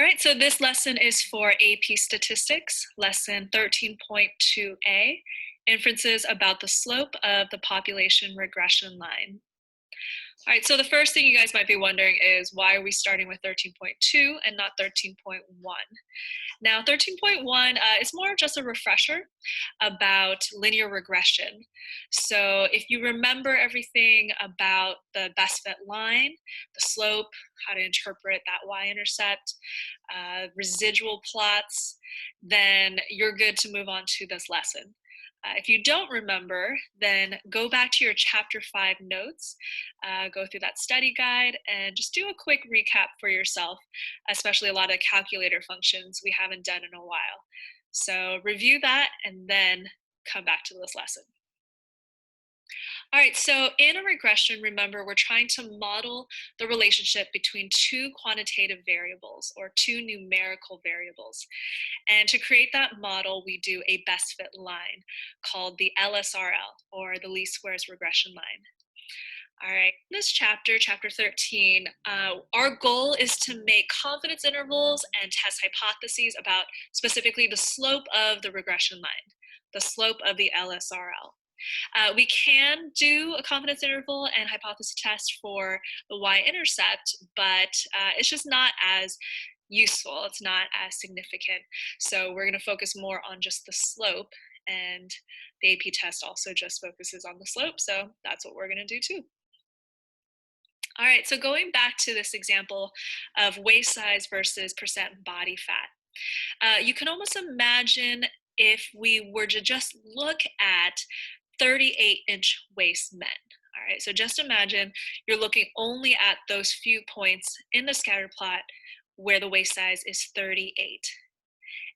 All right, so this lesson is for AP Statistics, lesson 13.2a, inferences about the slope of the population regression line. All right, so the first thing you guys might be wondering is why are we starting with 13.2 and not 13.1? Now, 13.1 is more of just a refresher about linear regression. So if you remember everything about the best fit line, the slope, how to interpret that y-intercept, residual plots, then you're good to move on to this lesson. If you don't remember, then go back to your chapter 5 notes, go through that study guide, and just do a quick recap for yourself, especially a lot of calculator functions we haven't done in a while. So review that and then come back to this lesson. All right, so in a regression, remember, we're trying to model the relationship between two quantitative variables or two numerical variables. And to create that model, we do a best fit line called the LSRL, or the least squares regression line. All right, this chapter 13, our goal is to make confidence intervals and test hypotheses about specifically the slope of the regression line, the slope of the LSRL. We can do a confidence interval and hypothesis test for the y-intercept, but it's just not as useful. It's not as significant. So we're going to focus more on just the slope, and the AP test also just focuses on the slope. So that's what we're going to do too. All right, so going back to this example of waist size versus percent body fat, you can almost imagine if we were to just look at 38-inch waist men. All right, so just imagine you're looking only at those few points in the scatter plot where the waist size is 38.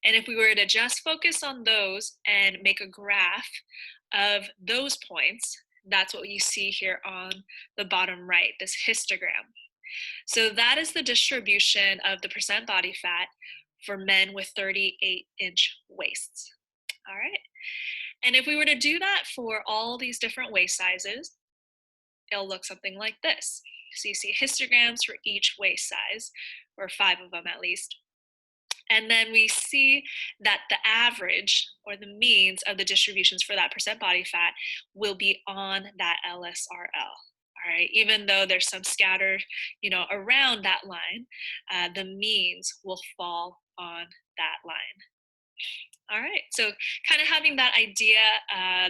And if we were to just focus on those and make a graph of those points, that's what you see here on the bottom right, this histogram. So that is the distribution of the percent body fat for men with 38-inch waists. All right. And if we were to do that for all these different waist sizes, it'll look something like this. So you see histograms for each waist size, or 5 of them at least. And then we see that the average or the means of the distributions for that percent body fat will be on that LSRL. All right, even though there's some scattered, around that line, the means will fall on that line. All right, so kind of having that idea,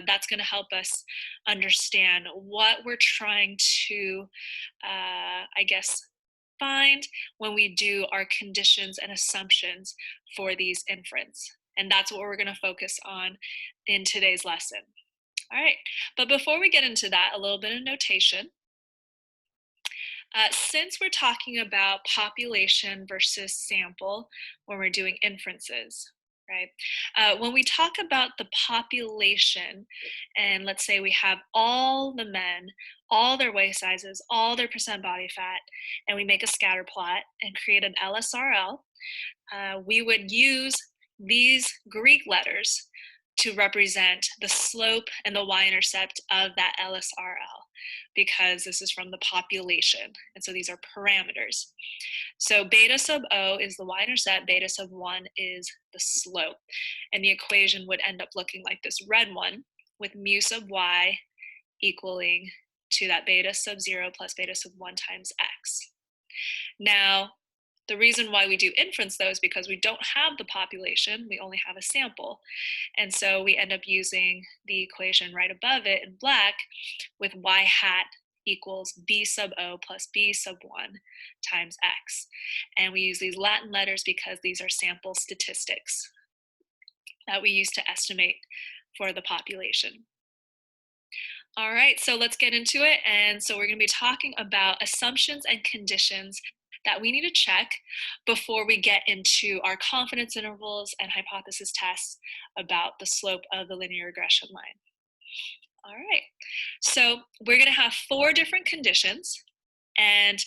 that's going to help us understand what we're trying to, find when we do our conditions and assumptions for these inference. And that's what we're going to focus on in today's lesson. All right, but before we get into that, a little bit of notation. Since we're talking about population versus sample when we're doing inferences, right? When we talk about the population, and let's say we have all the men, all their waist sizes, all their percent body fat, and we make a scatter plot and create an LSRL, we would use these Greek letters to represent the slope and the y-intercept of that LSRL, because this is from the population, and so these are parameters. So beta sub O is the y-intercept, beta sub 1 is the slope, and the equation would end up looking like this red one, with mu sub y equaling to that beta sub 0 plus beta sub 1 times x. Now, the reason why we do inference, though, is because we don't have the population, we only have a sample. And so we end up using the equation right above it in black with y hat equals b sub O plus b sub 1 times x. And we use these Latin letters because these are sample statistics that we use to estimate for the population. All right, so let's get into it. And so we're going to be talking about assumptions and conditions that we need to check before we get into our confidence intervals and hypothesis tests about the slope of the linear regression line. All right, so we're going to have 4 different conditions, and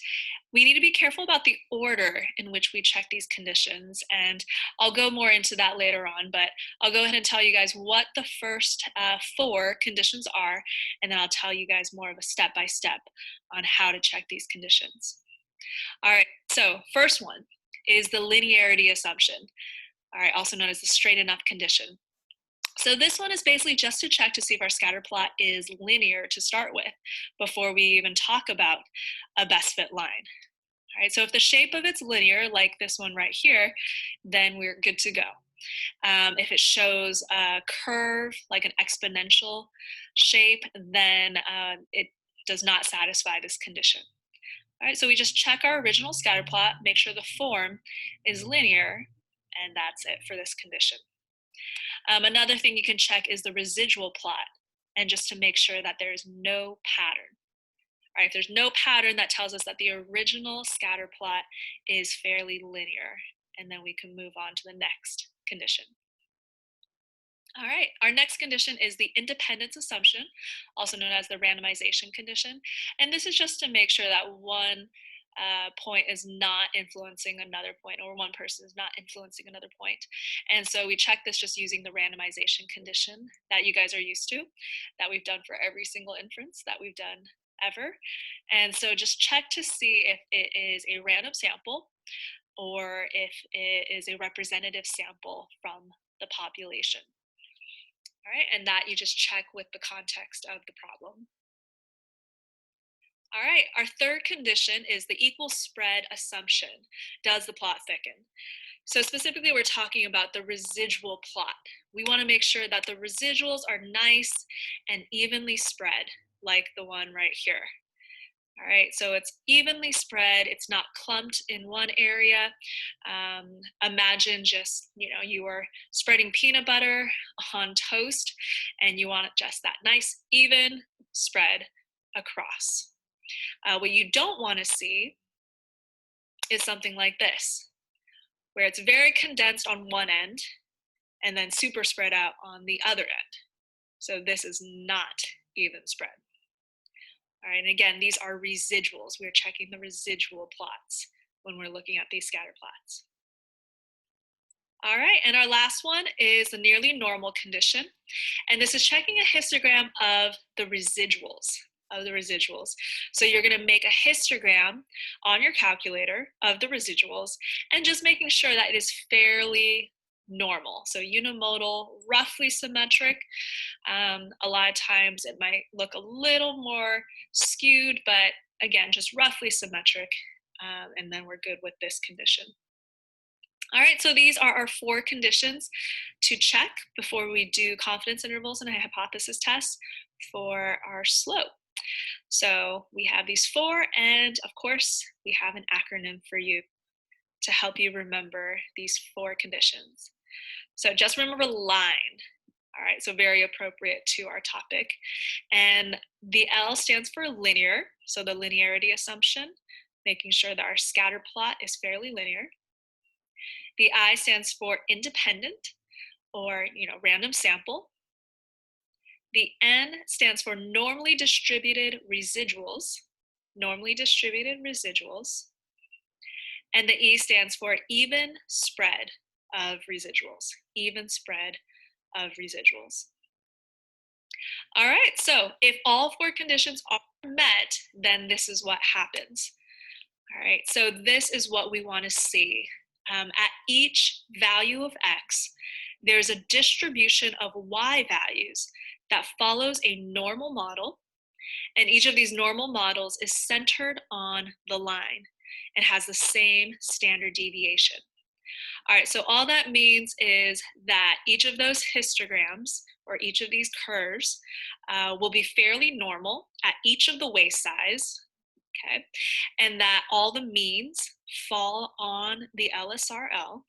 we need to be careful about the order in which we check these conditions, and I'll go more into that later on, but I'll go ahead and tell you guys what the first 4 conditions are, and then I'll tell you guys more of a step-by-step on how to check these conditions. All right, so first one is the linearity assumption, all right, also known as the straight enough condition. So this one is basically just to check to see if our scatter plot is linear to start with before we even talk about a best fit line. All right, so if the shape of it's linear, like this one right here, then we're good to go. If it shows a curve, like an exponential shape, then it does not satisfy this condition. All right, so we just check our original scatter plot, make sure the form is linear, and that's it for this condition. Another thing you can check is the residual plot, and just to make sure that there is no pattern. All right, if there's no pattern, that tells us that the original scatter plot is fairly linear, and then we can move on to the next condition. All right, our next condition is the independence assumption, also known as the randomization condition. And this is just to make sure that one point is not influencing another point, or one person is not influencing another point. And so we check this just using the randomization condition that you guys are used to, that we've done for every single inference that we've done ever. And so just check to see if it is a random sample or if it is a representative sample from the population. All right, and that you just check with the context of the problem. All right, our third condition is the equal spread assumption. Does the plot thicken? So specifically, we're talking about the residual plot. We want to make sure that the residuals are nice and evenly spread, like the one right here. All right, so it's evenly spread. It's not clumped in one area. Imagine just, you are spreading peanut butter on toast and you want just that nice, even spread across. What you don't want to see is something like this, where it's very condensed on one end and then super spread out on the other end. So this is not even spread. All right, and again, these are residuals. We're checking the residual plots when we're looking at these scatter plots. All right, and our last one is the nearly normal condition. And this is checking a histogram of the residuals. So you're gonna make a histogram on your calculator of the residuals and just making sure that it is fairly normal. So unimodal, roughly symmetric. A lot of times it might look a little more skewed, but again, just roughly symmetric. And then we're good with this condition. All right, so these are our 4 conditions to check before we do confidence intervals and a hypothesis test for our slope. So we have these 4, and of course, we have an acronym for you to help you remember these 4 conditions. So just remember line. All right, so very appropriate to our topic. And the L stands for linear, so the linearity assumption, making sure that our scatter plot is fairly linear. The I stands for independent, or random sample. The N stands for normally distributed residuals, And the E stands for even spread of residuals, All right, so if all 4 conditions are met, then this is what happens. All right, so this is what we want to see. At each value of X, there's a distribution of Y values that follows a normal model, and each of these normal models is centered on the line and has the same standard deviation. All right, so all that means is that each of those histograms, or each of these curves, will be fairly normal at each of the waist size, okay? And that all the means fall on the LSRL.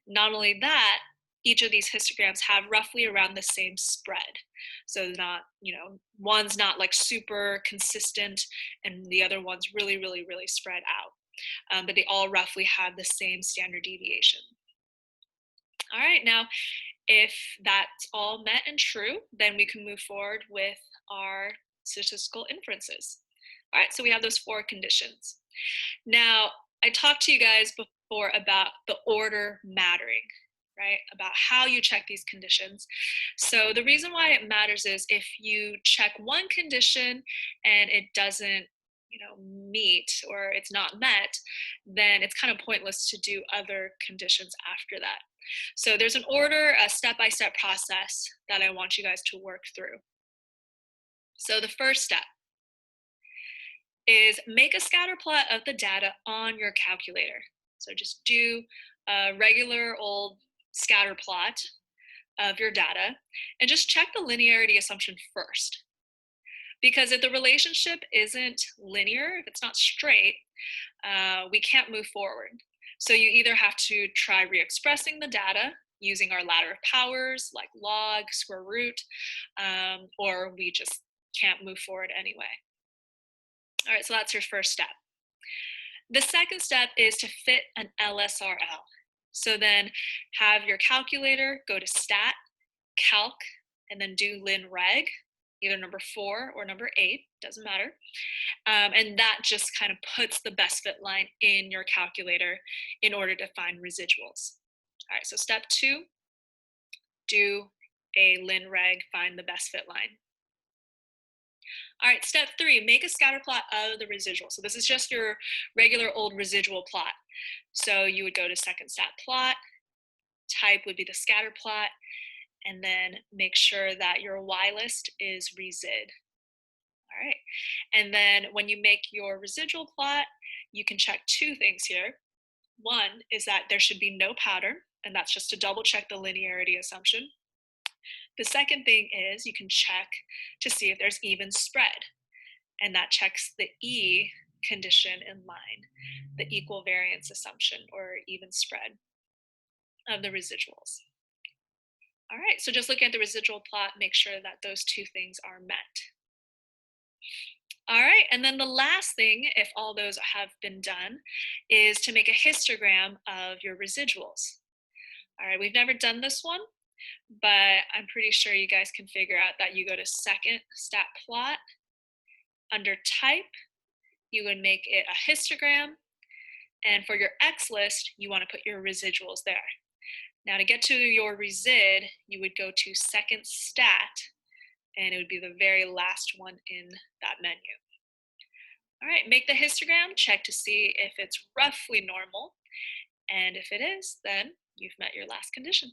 Not only that, each of these histograms have roughly around the same spread. So not, one's not like super consistent and the other one's really, really, really spread out. But they all roughly have the same standard deviation. All right, now, if that's all met and true, then we can move forward with our statistical inferences. All right, so we have those 4 conditions. Now, I talked to you guys before about the order mattering, right? About how you check these conditions. So the reason why it matters is if you check one condition and it doesn't, meet or it's not met, then it's kind of pointless to do other conditions after that. So there's an order, a step-by-step process that I want you guys to work through. So the first step is make a scatter plot of the data on your calculator. So just do a regular old scatter plot of your data and just check the linearity assumption first. Because if the relationship isn't linear, if it's not straight, we can't move forward. So you either have to try re-expressing the data using our ladder of powers like log, square root, or we just can't move forward anyway. All right, so that's your first step. The second step is to fit an LSRL. So then have your calculator go to stat, calc, and then do lin reg, either number 4 or number 8, doesn't matter. And that just kind of puts the best fit line in your calculator in order to find residuals. All right, so step 2, do a lin reg, find the best fit line. All right, step 3, make a scatter plot of the residual. So this is just your regular old residual plot. So you would go to second stat plot, type would be the scatter plot, and then make sure that your Y list is resid. All right, and then when you make your residual plot, you can check 2 things here. One is that there should be no pattern, and that's just to double check the linearity assumption. The second thing is you can check to see if there's even spread, and that checks the E condition in line, the equal variance assumption or even spread of the residuals. All right, so just looking at the residual plot, make sure that those 2 things are met. All right, and then the last thing, if all those have been done, is to make a histogram of your residuals. All right, we've never done this one, but I'm pretty sure you guys can figure out that you go to second stat plot, under type, you would make it a histogram, and for your X list, you want to put your residuals there. Now to get to your resid, you would go to second stat, and it would be the very last one in that menu. All right, make the histogram, check to see if it's roughly normal, and if it is, then you've met your last condition.